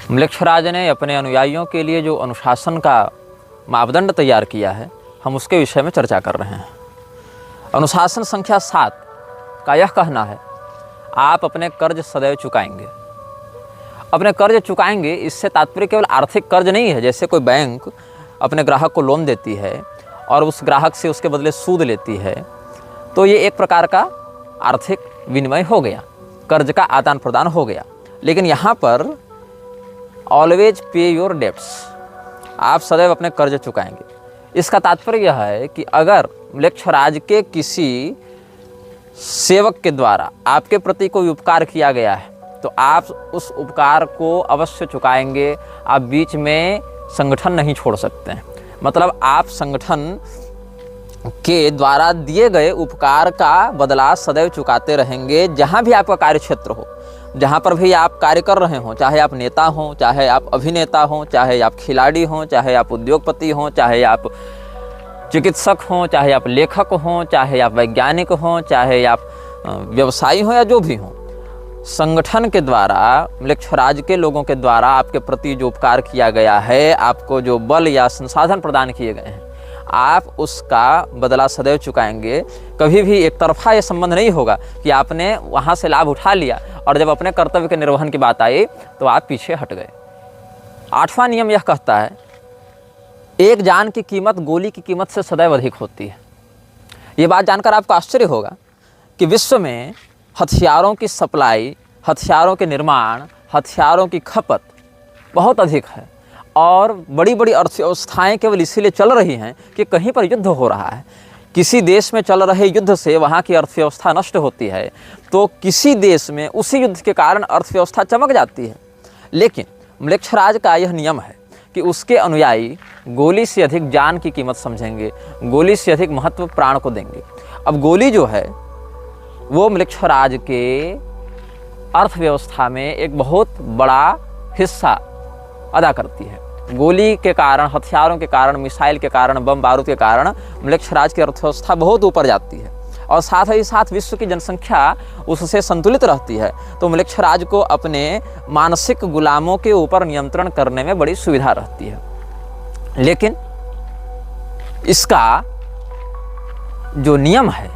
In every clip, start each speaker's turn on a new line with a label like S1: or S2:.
S1: म्लेच्छराज ने अपने अनुयायियों के लिए जो अनुशासन का मापदंड तैयार किया है, हम उसके विषय में चर्चा कर रहे हैं। अनुशासन संख्या 7 का यह कहना है, आप अपने कर्ज सदैव चुकाएंगे। अपने कर्ज चुकाएंगे, इससे तात्पर्य केवल आर्थिक कर्ज नहीं है। जैसे कोई बैंक अपने ग्राहक को लोन देती है और उस ग्राहक से उसके बदले सूद लेती है, तो ये एक प्रकार का आर्थिक विनिमय हो गया, कर्ज का आदान प्रदान हो गया। लेकिन यहाँ पर ऑलवेज पे योर डेब्ट्स, आप सदैव अपने कर्ज चुकाएंगे। इसका तात्पर्य यह है कि अगर म्लेच्छराज के किसी सेवक के द्वारा आपके प्रति कोई उपकार किया गया है, तो आप उस उपकार को अवश्य चुकाएंगे। आप बीच में संगठन नहीं छोड़ सकते हैं। मतलब आप संगठन के द्वारा दिए गए उपकार का बदला सदैव चुकाते रहेंगे। जहाँ भी आपका कार्य क्षेत्र हो, जहाँ पर भी आप कार्य कर रहे हों, चाहे आप नेता हों, चाहे आप अभिनेता हों, चाहे आप खिलाड़ी हों, चाहे आप उद्योगपति हों, चाहे आप चिकित्सक हों, चाहे आप लेखक हों, चाहे आप वैज्ञानिक हों, चाहे आप व्यवसायी हों या जो भी हों, संगठन के द्वारा, म्लेच्छराज के लोगों के द्वारा आपके प्रति जो उपकार किया गया है, आपको जो बल या संसाधन प्रदान किए गए हैं, आप उसका बदला सदैव चुकाएंगे। कभी भी एक तरफा ये संबंध नहीं होगा कि आपने वहाँ से लाभ उठा लिया और जब अपने कर्तव्य के निर्वहन की बात आई तो आप पीछे हट गए। 8वां नियम यह कहता है, एक जान की कीमत गोली की कीमत से सदैव अधिक होती है। ये बात जानकर आपको आश्चर्य होगा कि विश्व में हथियारों की सप्लाई, हथियारों के निर्माण, हथियारों की खपत बहुत अधिक है और बड़ी बड़ी अर्थव्यवस्थाएं केवल इसीलिए चल रही हैं कि कहीं पर युद्ध हो रहा है। किसी देश में चल रहे युद्ध से वहाँ की अर्थव्यवस्था नष्ट होती है, तो किसी देश में उसी युद्ध के कारण अर्थव्यवस्था चमक जाती है। लेकिन म्लेच्छराज का यह नियम है कि उसके अनुयायी गोली से अधिक जान की कीमत समझेंगे, गोली से अधिक महत्व प्राण को देंगे। अब गोली जो है वो म्लेच्छराज के अर्थव्यवस्था में एक बहुत बड़ा हिस्सा अदा करती है। गोली के कारण, हथियारों के कारण, मिसाइल के कारण, बम बारूद के कारण म्लेच्छराज की अर्थव्यवस्था बहुत ऊपर जाती है और साथ ही साथ विश्व की जनसंख्या उससे संतुलित रहती है। तो म्लेच्छराज को अपने मानसिक गुलामों के ऊपर नियंत्रण करने में बड़ी सुविधा रहती है। लेकिन इसका जो नियम है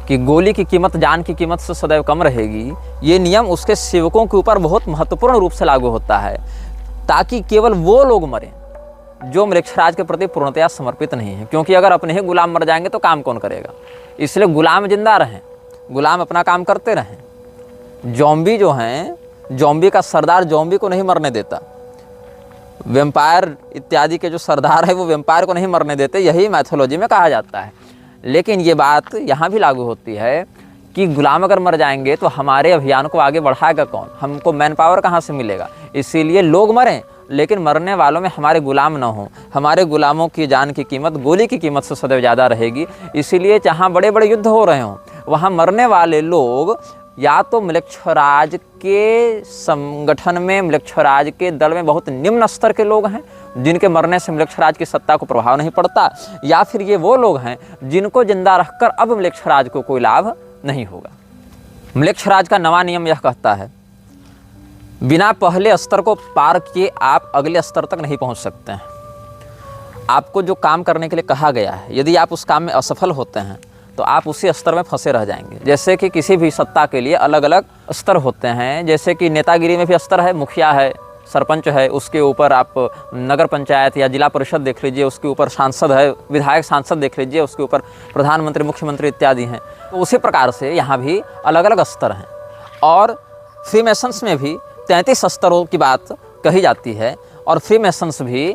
S1: कि गोली की कीमत जान की कीमत से सदैव कम रहेगी, ये नियम उसके सेवकों के ऊपर बहुत महत्वपूर्ण रूप से लागू होता है, ताकि केवल वो लोग मरें जो म्लेच्छराज के प्रति पूर्णतया समर्पित नहीं है। क्योंकि अगर अपने ही गुलाम मर जाएंगे तो काम कौन करेगा। इसलिए गुलाम जिंदा रहें, गुलाम अपना काम करते रहें। जॉम्बी जो हैं, जॉम्बी का सरदार जॉम्बी को नहीं मरने देता। वेम्पायर इत्यादि के जो सरदार है वो वेम्पायर को नहीं मरने देते, यही मैथोलॉजी में कहा जाता है। लेकिन ये बात यहाँ भी लागू होती है कि गुलाम अगर मर जाएंगे तो हमारे अभियान को आगे बढ़ाएगा कौन, हमको मैन पावर कहाँ से मिलेगा। इसीलिए लोग मरें लेकिन मरने वालों में हमारे गुलाम ना हों। हमारे गुलामों की जान की कीमत गोली की कीमत से सदैव ज़्यादा रहेगी। इसीलिए जहाँ बड़े बड़े युद्ध हो रहे हों वहाँ मरने वाले लोग या तो म्लेच्छराज के संगठन में, म्लेच्छराज के दल में बहुत निम्न स्तर के लोग हैं जिनके मरने से म्लेच्छराज की सत्ता को प्रभाव नहीं पड़ता, या फिर ये वो लोग हैं जिनको जिंदा रखकर अब म्लेच्छराज को कोई लाभ नहीं होगा। म्लेच्छराज का 9वां नियम यह कहता है, बिना पहले स्तर को पार किए आप अगले स्तर तक नहीं पहुंच सकते हैं। आपको जो काम करने के लिए कहा गया है, यदि आप उस काम में असफल होते हैं तो आप उसी स्तर में फंसे रह जाएंगे। जैसे कि किसी भी सत्ता के लिए अलग अलग स्तर होते हैं। जैसे कि नेतागिरी में भी स्तर है, मुखिया है, सरपंच है, उसके ऊपर आप नगर पंचायत या जिला परिषद देख लीजिए, उसके ऊपर सांसद है, विधायक सांसद देख लीजिए, उसके ऊपर प्रधानमंत्री, मुख्यमंत्री इत्यादि हैं। तो उसी प्रकार से यहाँ भी अलग अलग स्तर हैं। और फ्रीमेसन्स में भी 33 स्तरों की बात कही जाती है और फ्रीमेसन्स भी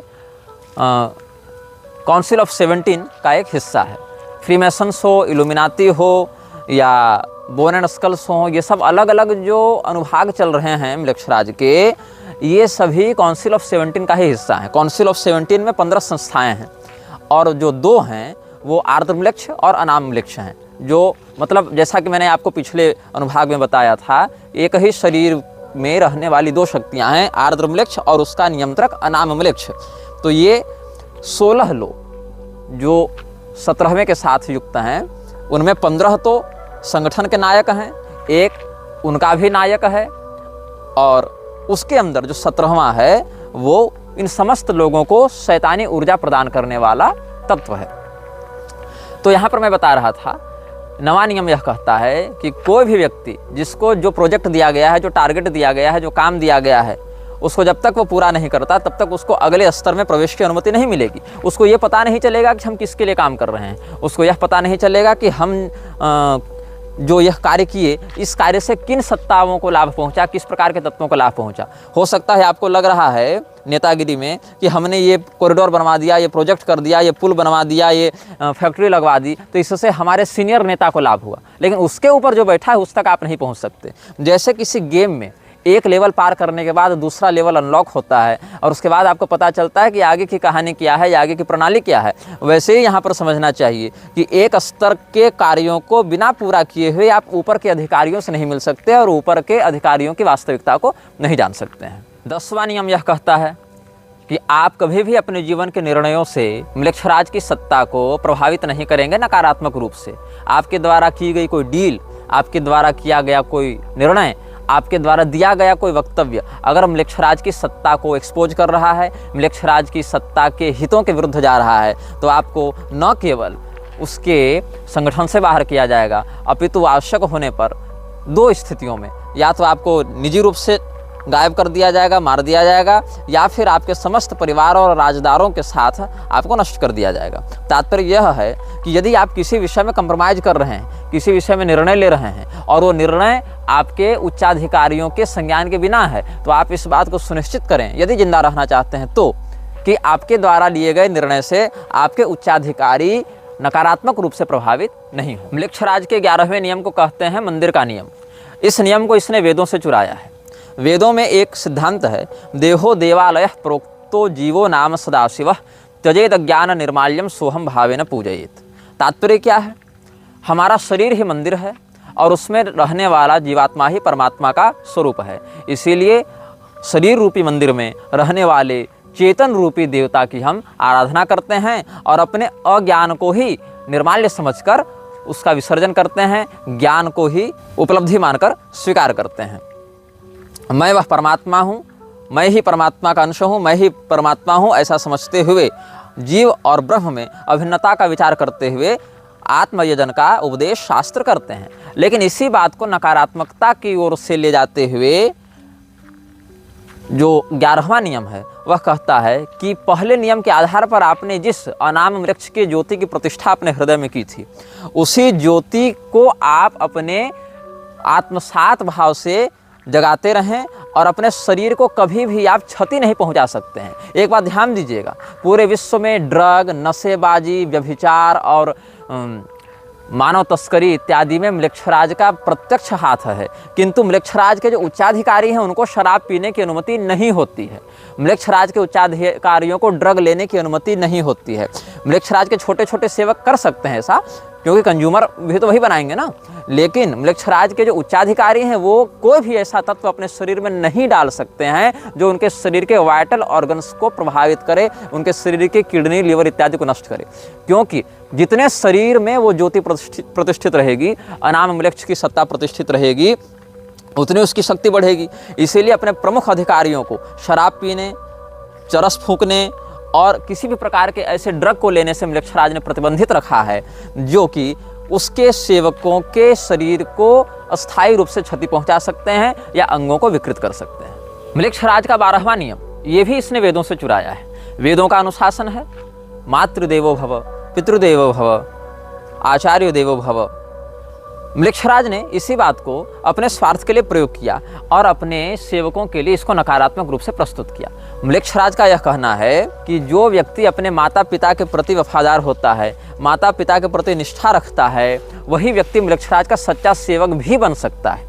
S1: काउंसिल ऑफ 17 का एक हिस्सा है। फ्रीमेसन्स हो, इल्यूमिनाती हो या बोन एंड स्कल्स हो, ये सब अलग अलग जो अनुभाग चल रहे हैं म्लेच्छराज के, ये सभी काउंसिल ऑफ 17 का ही हिस्सा है। काउंसिल ऑफ 17 में 15 संस्थाएं हैं और जो 2 हैं वो आर्द्रम्लेच्छ और अनाम्लेच्छ हैं। जो मतलब जैसा कि मैंने आपको पिछले अनुभाग में बताया था, एक ही शरीर में रहने वाली 2 शक्तियां हैं, आर्द्रम्लेच्छ और उसका नियंत्रक अनाम्लेच्छ। तो ये 16 लोग जो 17वें के साथ युक्त हैं, उनमें 15 तो संगठन के नायक हैं, एक उनका भी नायक है और उसके अंदर जो 17वां है वो इन समस्त लोगों को शैतानी ऊर्जा प्रदान करने वाला तत्व है। तो यहाँ पर मैं बता रहा था, 9वां नियम यह कहता है कि कोई भी व्यक्ति जिसको जो प्रोजेक्ट दिया गया है, जो टारगेट दिया गया है, जो काम दिया गया है, उसको जब तक वो पूरा नहीं करता तब तक उसको अगले स्तर में प्रवेश की अनुमति नहीं मिलेगी। उसको ये पता नहीं चलेगा कि हम किसके लिए काम कर रहे हैं, उसको यह पता नहीं चलेगा कि हम जो यह कार्य किए, इस कार्य से किन सत्ताओं को लाभ पहुंचा, किस प्रकार के तत्वों को लाभ पहुंचा। हो सकता है आपको लग रहा है नेतागिरी में कि हमने ये कॉरिडोर बनवा दिया, ये प्रोजेक्ट कर दिया, ये पुल बनवा दिया, ये फैक्ट्री लगवा दी, तो इससे हमारे सीनियर नेता को लाभ हुआ, लेकिन उसके ऊपर जो बैठा है उस तक आप नहीं पहुँच सकते। जैसे किसी गेम में एक लेवल पार करने के बाद दूसरा लेवल अनलॉक होता है और उसके बाद आपको पता चलता है कि आगे की कहानी क्या है या आगे की प्रणाली क्या है, वैसे ही यहाँ पर समझना चाहिए कि एक स्तर के कार्यों को बिना पूरा किए हुए आप ऊपर के अधिकारियों से नहीं मिल सकते और ऊपर के अधिकारियों की वास्तविकता को नहीं जान सकते हैं। 10वां नियम यह कहता है कि आप कभी भी अपने जीवन के निर्णयों से म्लेच्छराज की सत्ता को प्रभावित नहीं करेंगे नकारात्मक रूप से। आपके द्वारा की गई कोई डील, आपके द्वारा किया गया कोई निर्णय, आपके द्वारा दिया गया कोई वक्तव्य अगर म्लेच्छराज की सत्ता को एक्सपोज कर रहा है, म्लेच्छराज की सत्ता के हितों के विरुद्ध जा रहा है, तो आपको न केवल उसके संगठन से बाहर किया जाएगा, अपितु आवश्यक होने पर 2 स्थितियों में या तो आपको निजी रूप से गायब कर दिया जाएगा, मार दिया जाएगा, या फिर आपके समस्त परिवार और राजदारों के साथ आपको नष्ट कर दिया जाएगा। तात्पर्य यह है कि यदि आप किसी विषय में कंप्रोमाइज कर रहे हैं, किसी विषय में निर्णय ले रहे हैं और वो निर्णय आपके उच्चाधिकारियों के संज्ञान के बिना है, तो आप इस बात को सुनिश्चित करें, यदि जिंदा रहना चाहते हैं तो, कि आपके द्वारा लिए गए निर्णय से आपके उच्चाधिकारी नकारात्मक रूप से प्रभावित नहीं हो। म्लेच्छराज के 11वें नियम को कहते हैं मंदिर का नियम। इस नियम को इसने वेदों से चुराया है। वेदों में एक सिद्धांत है, देहो देवालय प्रोक्तो जीवो नाम सदाशिव त्यजेत ज्ञान निर्माल्यम सोहम भावेन पूजयेत। तात्पर्य क्या है? हमारा शरीर ही मंदिर है और उसमें रहने वाला जीवात्मा ही परमात्मा का स्वरूप है। इसीलिए शरीर रूपी मंदिर में रहने वाले चेतन रूपी देवता की हम आराधना करते हैं और अपने अज्ञान को ही निर्माल्य समझकर उसका विसर्जन करते हैं, ज्ञान को ही उपलब्धि मानकर स्वीकार करते हैं। मैं वह परमात्मा हूँ, मैं ही परमात्मा का अंश हूँ, मैं ही परमात्मा हूँ, ऐसा समझते हुए जीव और ब्रह्म में अभिन्नता का विचार करते हुए आत्मयजन का उपदेश शास्त्र करते हैं। लेकिन इसी बात को नकारात्मकता की ओर से ले जाते हुए जो 11वां नियम है वह कहता है कि पहले नियम के आधार पर आपने जिस अनाम वृक्ष की ज्योति की प्रतिष्ठा अपने हृदय में की थी, उसी ज्योति को आप अपने आत्मसात भाव से जगाते रहें और अपने शरीर को कभी भी आप क्षति नहीं पहुंचा सकते हैं। एक बात ध्यान दीजिएगा, पूरे विश्व में ड्रग, नशेबाजी, व्यभिचार और मानव तस्करी इत्यादि में म्लेच्छराज का प्रत्यक्ष हाथ है, किंतु म्लेच्छराज के जो उच्चाधिकारी हैं उनको शराब पीने की अनुमति नहीं होती है। म्लेच्छराज के उच्चाधिकारियों को ड्रग लेने की अनुमति नहीं होती है। म्लेच्छराज के छोटे छोटे सेवक कर सकते हैं ऐसा, क्योंकि कंज्यूमर भी तो वही बनाएंगे ना, लेकिन म्लेच्छराज के जो उच्चाधिकारी हैं वो कोई भी ऐसा तत्व अपने शरीर में नहीं डाल सकते हैं जो उनके शरीर के वाइटल ऑर्गन्स को प्रभावित करे, उनके शरीर के किडनी, लीवर इत्यादि को नष्ट करे। क्योंकि जितने शरीर में वो ज्योति प्रतिष्ठित रहेगी, अनाम म्लेच्छ की सत्ता प्रतिष्ठित रहेगी, उतनी उसकी शक्ति बढ़ेगी। इसीलिए अपने प्रमुख अधिकारियों को शराब पीने, चरस फूंकने और किसी भी प्रकार के ऐसे ड्रग को लेने से म्लेच्छराज ने प्रतिबंधित रखा है जो कि उसके सेवकों के शरीर को अस्थायी रूप से क्षति पहुंचा सकते हैं या अंगों को विकृत कर सकते हैं। म्लेच्छराज का 12वां नियम, ये भी इसने वेदों से चुराया है। वेदों का अनुशासन है, मातृदेवो भव, पितृदेवो भव, आचार्य देवो भव। म्लेच्छराज ने इसी बात को अपने स्वार्थ के लिए प्रयोग किया और अपने सेवकों के लिए इसको नकारात्मक रूप से प्रस्तुत किया। म्लेच्छराज का यह कहना है कि जो व्यक्ति अपने माता पिता के प्रति वफादार होता है, माता पिता के प्रति निष्ठा रखता है, वही व्यक्ति म्लेच्छराज का सच्चा सेवक भी बन सकता है।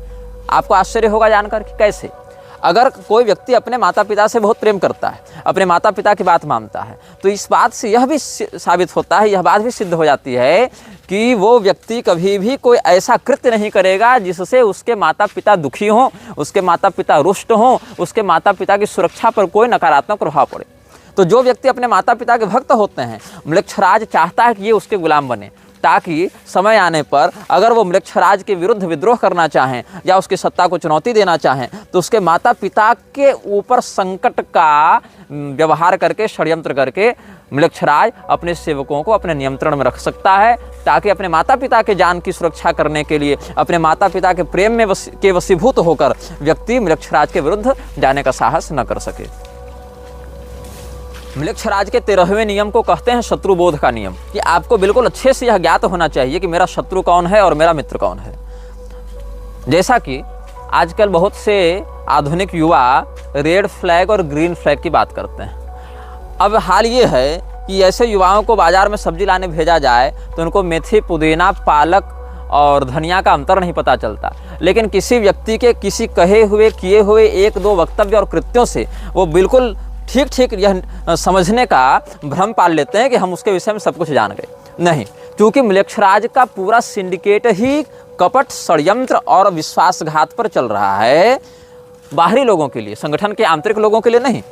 S1: आपको आश्चर्य होगा जानकर कि कैसे। अगर कोई व्यक्ति अपने माता पिता से बहुत प्रेम करता है, अपने माता पिता की बात मानता है, तो इस बात से यह भी साबित होता है, यह बात भी सिद्ध हो जाती है कि वो व्यक्ति कभी भी कोई ऐसा कृत्य नहीं करेगा जिससे उसके माता पिता दुखी हों, उसके माता पिता रुष्ट हों, उसके माता पिता की सुरक्षा पर कोई नकारात्मक प्रभाव पड़े। तो जो व्यक्ति अपने माता पिता के भक्त होते हैं, म्लेच्छराज चाहता है कि ये उसके गुलाम बने, ताकि समय आने पर अगर वो म्लेच्छराज के विरुद्ध विद्रोह करना चाहें या उसकी सत्ता को चुनौती देना चाहें तो उसके माता पिता के ऊपर संकट का व्यवहार करके, षड्यंत्र करके म्लेच्छराज अपने सेवकों को अपने नियंत्रण में रख सकता है, ताकि अपने माता पिता के जान की सुरक्षा करने के लिए, अपने माता पिता के प्रेम में के वशीभूत होकर व्यक्ति म्लेच्छराज के विरुद्ध जाने का साहस न कर सके। म्लेच्छराज के 13वें नियम को कहते हैं शत्रुबोध का नियम, कि आपको बिल्कुल अच्छे से यह ज्ञात होना चाहिए कि मेरा शत्रु कौन है और मेरा मित्र कौन है। जैसा कि आजकल बहुत से आधुनिक युवा रेड फ्लैग और ग्रीन फ्लैग की बात करते हैं। अब हाल ये है कि ऐसे युवाओं को बाजार में सब्जी लाने भेजा जाए तो उनको मेथी, पुदीना, पालक और धनिया का अंतर नहीं पता चलता, लेकिन किसी व्यक्ति के किसी कहे हुए, किए हुए 1-2 वक्तव्य और कृत्यों से वो बिल्कुल ठीक ठीक यह समझने का भ्रम पाल लेते हैं कि हम उसके विषय में सब कुछ जान गए। नहीं, क्योंकि म्लेच्छराज का पूरा सिंडिकेट ही कपट, षड्यंत्र और विश्वासघात पर चल रहा है। बाहरी लोगों के लिए, संगठन के आंतरिक लोगों के लिए नहीं,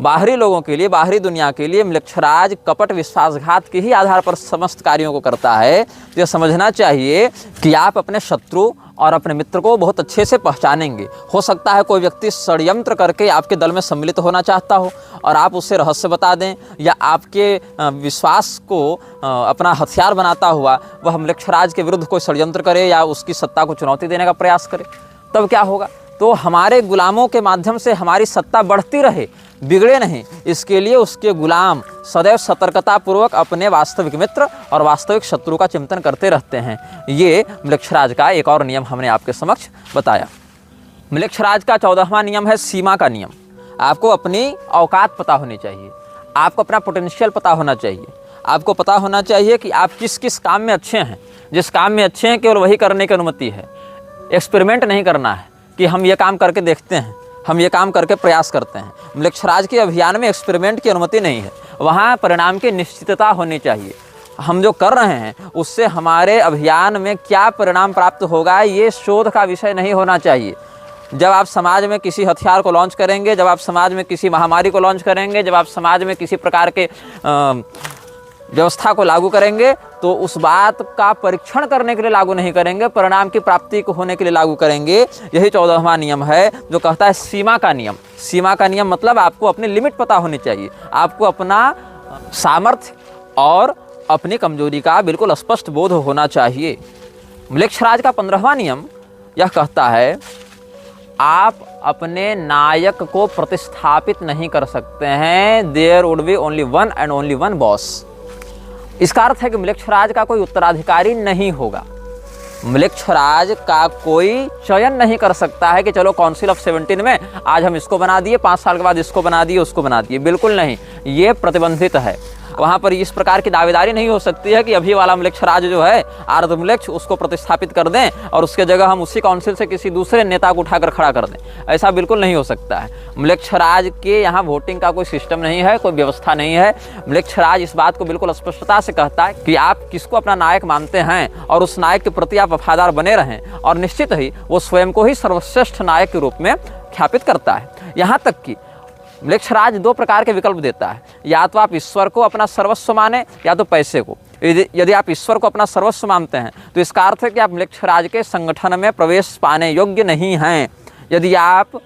S1: बाहरी लोगों के लिए, बाहरी दुनिया के लिए म्लेच्छराज कपट, विश्वासघात के ही आधार पर समस्त कार्यों को करता है। तो यह समझना चाहिए कि आप अपने शत्रु और अपने मित्र को बहुत अच्छे से पहचानेंगे। हो सकता है कोई व्यक्ति षड्यंत्र करके आपके दल में सम्मिलित होना चाहता हो और आप उससे रहस्य बता दें, या आपके विश्वास को अपना हथियार बनाता हुआ वह म्लेच्छराज के विरुद्ध कोई षड्यंत्र करे या उसकी सत्ता को चुनौती देने का प्रयास करे, तब क्या होगा? तो हमारे गुलामों के माध्यम से हमारी सत्ता बढ़ती रहे, बिगड़े नहीं, इसके लिए उसके गुलाम सदैव सतर्कतापूर्वक अपने वास्तविक मित्र और वास्तविक शत्रु का चिंतन करते रहते हैं। ये म्लेच्छराज का एक और नियम हमने आपके समक्ष बताया। म्लेच्छराज का 14वां नियम है सीमा का नियम। आपको अपनी औकात पता होनी चाहिए, आपको अपना पोटेंशियल पता होना चाहिए, आपको पता होना चाहिए कि आप किस किस काम में अच्छे हैं। जिस काम में अच्छे हैं केवल वही करने की अनुमति है। एक्सपेरिमेंट नहीं करना है कि हम ये काम करके देखते हैं, हम ये काम करके प्रयास करते हैं। म्लेच्छराज के अभियान में एक्सपेरिमेंट की अनुमति नहीं है, वहाँ परिणाम की निश्चितता होनी चाहिए। हम जो कर रहे हैं उससे हमारे अभियान में क्या परिणाम प्राप्त होगा ये शोध का विषय नहीं होना चाहिए। जब आप समाज में किसी हथियार को लॉन्च करेंगे, जब आप समाज में किसी महामारी को लॉन्च करेंगे, जब आप समाज में किसी प्रकार के व्यवस्था को लागू करेंगे तो उस बात का परीक्षण करने के लिए लागू नहीं करेंगे, परिणाम की प्राप्ति को होने के लिए लागू करेंगे। यही 14वां नियम है जो कहता है सीमा का नियम। सीमा का नियम मतलब आपको अपनी लिमिट पता होनी चाहिए, आपको अपना सामर्थ्य और अपनी कमजोरी का बिल्कुल स्पष्ट बोध होना चाहिए। म्लेच्छराज का 15वां नियम यह कहता है आप अपने नायक को प्रतिस्थापित नहीं कर सकते हैं। There would be only one and only one boss. इसका अर्थ है कि म्लेच्छराज का कोई उत्तराधिकारी नहीं होगा। म्लेच्छराज का कोई चयन नहीं कर सकता है कि चलो काउंसिल ऑफ 17 में आज हम इसको बना दिए, 5 साल के बाद इसको बना दिए, उसको बना दिए। बिल्कुल नहीं, ये प्रतिबंधित है। वहाँ पर इस प्रकार की दावेदारी नहीं हो सकती है कि अभी वाला म्लेच्छराज जो है आर्ध म्लेच्छ, उसको प्रतिस्थापित कर दें और उसके जगह हम उसी काउंसिल से किसी दूसरे नेता को उठाकर खड़ा कर दें। ऐसा बिल्कुल नहीं हो सकता है। म्लेच्छराज के यहाँ वोटिंग का कोई सिस्टम नहीं है, कोई व्यवस्था नहीं है। म्लेच्छराज इस बात को बिल्कुल स्पष्टता से कहता है कि आप किसको अपना नायक मानते हैं और उस नायक के प्रति आप वफादार बने रहें, और निश्चित ही वो स्वयं को ही सर्वश्रेष्ठ नायक के रूप में ख्यापित करता है। यहाँ तक कि म्लेच्छराज 2 प्रकार के विकल्प देता है, या तो आप ईश्वर को अपना सर्वस्व माने या तो पैसे को। यदि आप ईश्वर को अपना सर्वस्व मानते हैं तो इसका अर्थ है कि आप म्लेच्छराज के संगठन में प्रवेश पाने योग्य नहीं हैं। यदि आप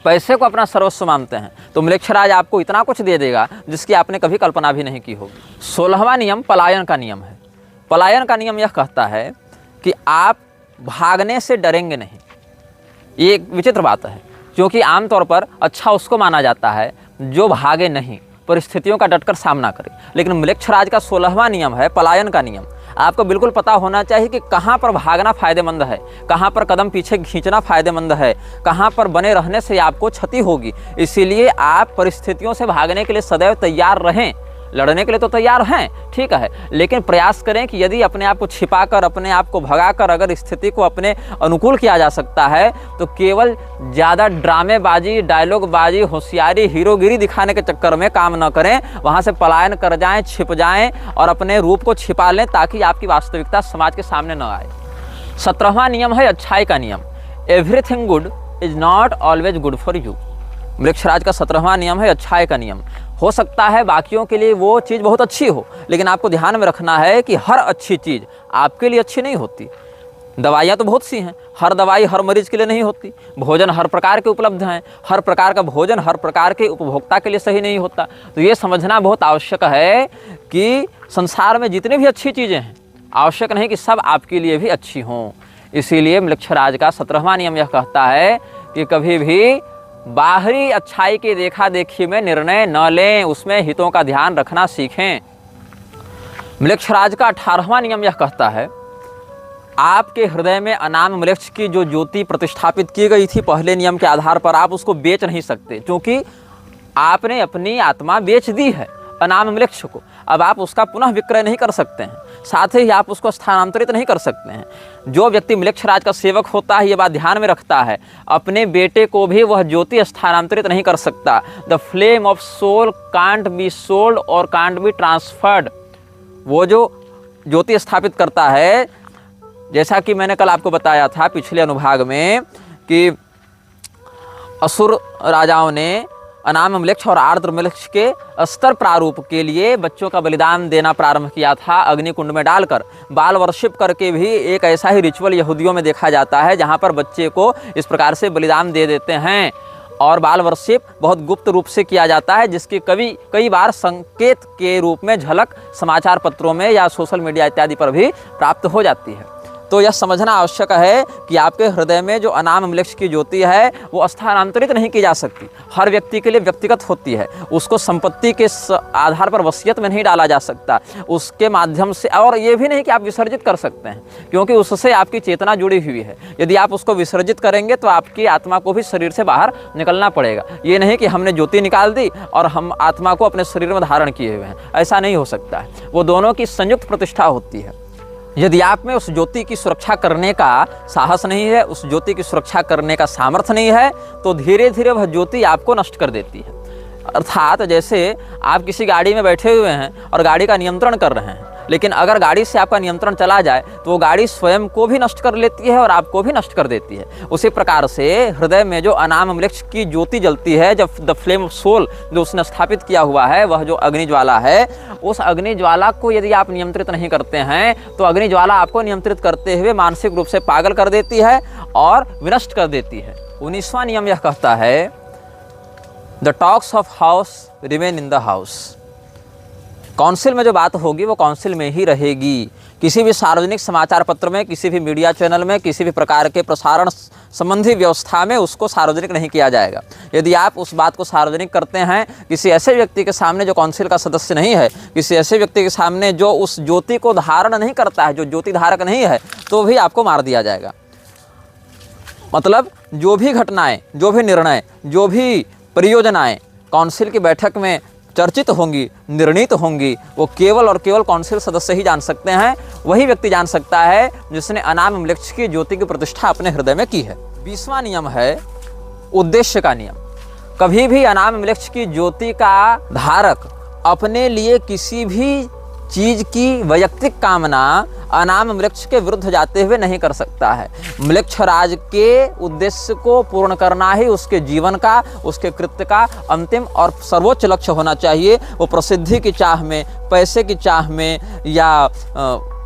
S1: पैसे को अपना सर्वस्व मानते हैं तो म्लेच्छराज आपको इतना कुछ दे देगा जिसकी आपने कभी कल्पना भी नहीं की होगी। 16वां नियम पलायन का नियम है। पलायन का नियम यह कहता है कि आप भागने से डरेंगे नहीं। ये एक विचित्र बात है, क्योंकि आमतौर पर अच्छा उसको माना जाता है जो भागे नहीं, परिस्थितियों का डटकर सामना करे। लेकिन म्लेच्छराज का 16वां नियम है पलायन का नियम। आपको बिल्कुल पता होना चाहिए कि कहाँ पर भागना फायदेमंद है, कहाँ पर कदम पीछे खींचना फायदेमंद है, कहाँ पर बने रहने से आपको क्षति होगी। इसीलिए आप परिस्थितियों से भागने के लिए सदैव तैयार रहें। लड़ने के लिए तो तैयार हैं, ठीक है, लेकिन प्रयास करें कि यदि अपने आप को छिपाकर, अपने आप को भगाकर अगर स्थिति को अपने अनुकूल किया जा सकता है तो केवल ज़्यादा ड्रामेबाजी, डायलॉगबाजी, होशियारी, हीरोगिरी दिखाने के चक्कर में काम न करें। वहाँ से पलायन कर जाएं, छिप जाएं और अपने रूप को छिपा लें ताकि आपकी वास्तविकता समाज के सामने न आए। 17वां नियम है अच्छाई का नियम। Everything good is not always good for you. Mriksharaj का 17वां नियम है अच्छाई का नियम। हो सकता है बाकियों के लिए वो चीज़ बहुत अच्छी हो, लेकिन आपको ध्यान में रखना है कि हर अच्छी चीज़ आपके लिए अच्छी नहीं होती। दवाइयाँ तो बहुत सी हैं, हर दवाई हर मरीज के लिए नहीं होती। भोजन हर प्रकार के उपलब्ध हैं, हर प्रकार का भोजन हर प्रकार के उपभोक्ता के लिए सही नहीं होता। तो ये समझना बहुत आवश्यक है कि संसार में जितनी भी अच्छी चीज़ें हैं, आवश्यक नहीं कि सब आपके लिए भी अच्छी हों। इसीलिए मृक्षराज का 17वां नियम यह कहता है कि कभी भी बाहरी अच्छाई की देखा देखी में निर्णय न लें, उसमें हितों का ध्यान रखना सीखें। मृक्षराज का 18वां नियम यह कहता है, आपके हृदय में अनाम मृक्ष की जो ज्योति प्रतिष्ठापित की गई थी पहले नियम के आधार पर, आप उसको बेच नहीं सकते, क्योंकि आपने अपनी आत्मा बेच दी है अनाम मृक्ष को। अब आप उसका पुनः विक्रय नहीं कर सकते हैं, साथ ही आप उसको स्थानांतरित नहीं कर सकते हैं। जो व्यक्ति मृक्षराज का सेवक होता है, ये बात ध्यान में रखता है, अपने बेटे को भी वह ज्योति स्थानांतरित नहीं कर सकता। The flame of soul can't be sold और कांट बी ट्रांसफर्ड। वो जो ज्योति स्थापित करता है, जैसा कि मैंने कल आपको बताया था पिछले अनुभाग में कि असुर राजाओं ने अनाम मृक्ष और आर्द्र मृक्ष के स्तर प्रारूप के लिए बच्चों का बलिदान देना प्रारंभ किया था, अग्निकुंड में डालकर। बाल वर्शिप करके भी एक ऐसा ही रिचुअल यहूदियों में देखा जाता है, जहाँ पर बच्चे को इस प्रकार से बलिदान दे देते हैं। और बाल वर्शिप बहुत गुप्त रूप से किया जाता है, जिसकी कई बार संकेत के रूप में झलक समाचार पत्रों में या सोशल मीडिया इत्यादि पर भी प्राप्त हो जाती है। तो यह समझना आवश्यक है कि आपके हृदय में जो अनाम मृक्ष की ज्योति है वो स्थानांतरित नहीं की जा सकती। हर व्यक्ति के लिए व्यक्तिगत होती है, उसको संपत्ति के आधार पर वसीयत में नहीं डाला जा सकता, उसके माध्यम से। और ये भी नहीं कि आप विसर्जित कर सकते हैं, क्योंकि उससे आपकी चेतना जुड़ी हुई है। यदि आप उसको विसर्जित करेंगे तो आपकी आत्मा को भी शरीर से बाहर निकलना पड़ेगा। ये नहीं कि हमने ज्योति निकाल दी और हम आत्मा को अपने शरीर में धारण किए हुए हैं, ऐसा नहीं हो सकता है। वो दोनों की संयुक्त प्रतिष्ठा होती है। यदि आप में उस ज्योति की सुरक्षा करने का साहस नहीं है, उस ज्योति की सुरक्षा करने का सामर्थ्य नहीं है, तो धीरे धीरे वह ज्योति आपको नष्ट कर देती है। अर्थात जैसे आप किसी गाड़ी में बैठे हुए हैं और गाड़ी का नियंत्रण कर रहे हैं, लेकिन अगर गाड़ी से आपका नियंत्रण चला जाए तो वो गाड़ी स्वयं को भी नष्ट कर लेती है और आपको भी नष्ट कर देती है। उसी प्रकार से हृदय में जो अनाम मृक्ष की ज्योति जलती है, जब द फ्लेम ऑफ सोल जो उसने स्थापित किया हुआ है, वह जो अग्नि ज्वाला है, उस अग्नि ज्वाला को यदि आप नियंत्रित नहीं करते हैं तो अग्नि ज्वाला आपको नियंत्रित करते हुए मानसिक रूप से पागल कर देती है और विनष्ट कर देती है। 19वां नियम यह कहता है, the talks of house remain in the house. Council में जो बात होगी वो काउंसिल में ही रहेगी। किसी भी सार्वजनिक समाचार पत्र में, किसी भी मीडिया चैनल में, किसी भी प्रकार के प्रसारण संबंधी व्यवस्था में उसको सार्वजनिक नहीं किया जाएगा। यदि आप उस बात को सार्वजनिक करते हैं किसी ऐसे व्यक्ति के सामने जो काउंसिल का सदस्य नहीं है, किसी ऐसे व्यक्ति के सामने जो उस ज्योति को धारण नहीं करता है, जो ज्योति धारक नहीं है, तो भी आपको मार दिया जाएगा। मतलब जो भी घटनाएं, जो भी निर्णय, जो भी परियोजनाएं काउंसिल की बैठक में चर्चित होंगी, निर्णीत होंगी, वो केवल और केवल काउंसिल सदस्य ही जान सकते हैं। वही व्यक्ति जान सकता है जिसने अनाम मृक्ष की ज्योति की प्रतिष्ठा अपने हृदय में की है। 20वां नियम है उद्देश्य का नियम। कभी भी अनाम मृक्ष की ज्योति का धारक अपने लिए किसी भी चीज की वैयक्तिक कामना अनाम वृक्ष के विरुद्ध जाते हुए नहीं कर सकता है। मृक्षराज के उद्देश्य को पूर्ण करना ही उसके जीवन का, उसके कृत्य का अंतिम और सर्वोच्च लक्ष्य होना चाहिए। वो प्रसिद्धि की चाह में, पैसे की चाह में या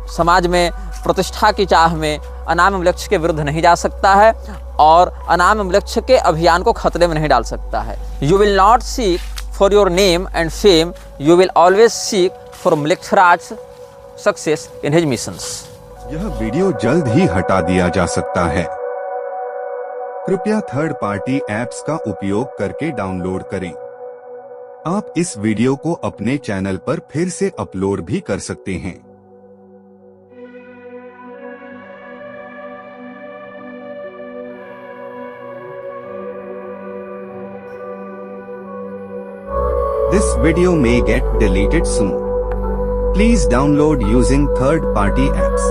S1: समाज में प्रतिष्ठा की चाह में अनाम वृक्ष के विरुद्ध नहीं जा सकता है और अनाम वृक्ष के अभियान को खतरे में नहीं डाल सकता है। You will not seek for your name and fame, you will always seek for Mriksharaj success in his missions.
S2: यह वीडियो जल्द ही हटा दिया जा सकता है। कृपया थर्ड पार्टी ऐप्स का उपयोग करके डाउनलोड करें। आप इस वीडियो को अपने चैनल पर फिर से अपलोड भी कर सकते हैं। This video may get deleted soon. Please download using third-party apps.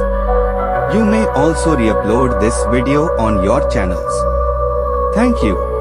S2: You may also re-upload this video on your channels. Thank you.